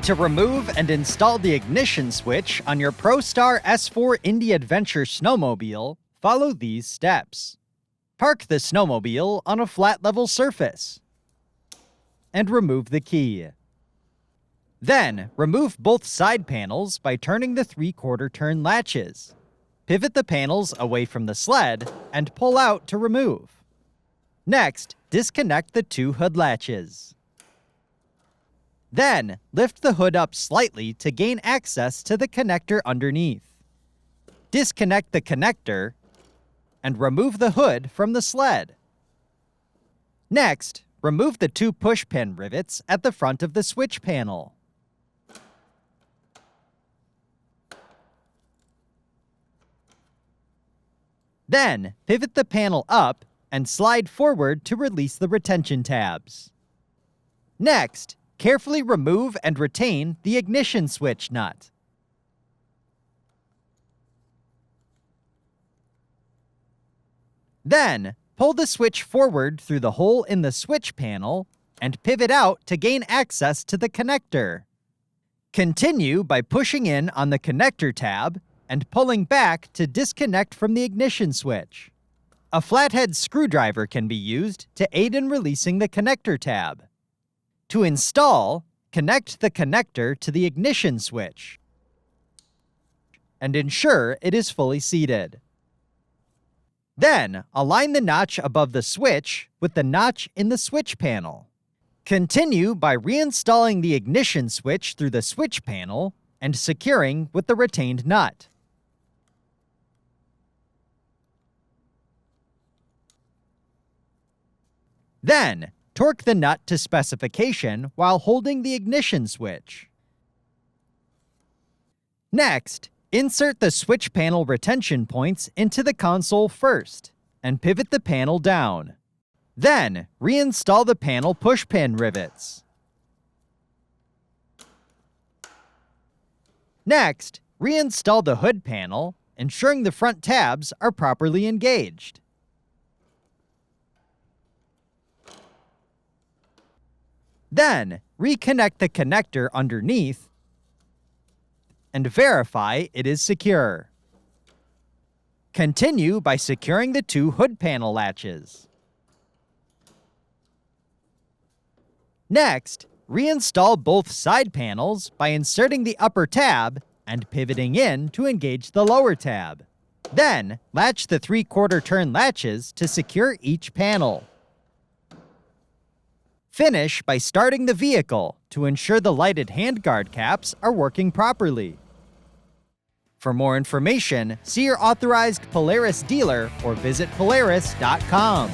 To remove and install the ignition switch on your ProStar S4 Indy Adventure snowmobile, follow these steps. Park the snowmobile on a flat level surface and remove the key. Then, remove both side panels by turning the 3/4 turn latches. Pivot the panels away from the sled and pull out to remove. Next, disconnect the 2 hood latches. Then, lift the hood up slightly to gain access to the connector underneath. Disconnect the connector and remove the hood from the sled. Next, remove the 2 push-pin rivets at the front of the switch panel. Then, pivot the panel up and slide forward to release the retention tabs. Next, carefully remove and retain the ignition switch nut. Then, pull the switch forward through the hole in the switch panel and pivot out to gain access to the connector. Continue by pushing in on the connector tab and pulling back to disconnect from the ignition switch. A flathead screwdriver can be used to aid in releasing the connector tab. To install, connect the connector to the ignition switch and ensure it is fully seated. Then, align the notch above the switch with the notch in the switch panel. Continue by reinstalling the ignition switch through the switch panel and securing with the retained nut. Then, torque the nut to specification while holding the ignition switch. Next, insert the switch panel retention points into the console first and pivot the panel down. Then, reinstall the panel push-pin rivets. Next, reinstall the hood panel, ensuring the front tabs are properly engaged. Then, reconnect the connector underneath and verify it is secure. Continue by securing the 2 hood panel latches. Next, reinstall both side panels by inserting the upper tab and pivoting in to engage the lower tab. Then, latch the 3/4 turn latches to secure each panel. Finish by starting the vehicle to ensure the lighted handguard caps are working properly. For more information, see your authorized Polaris dealer or visit Polaris.com.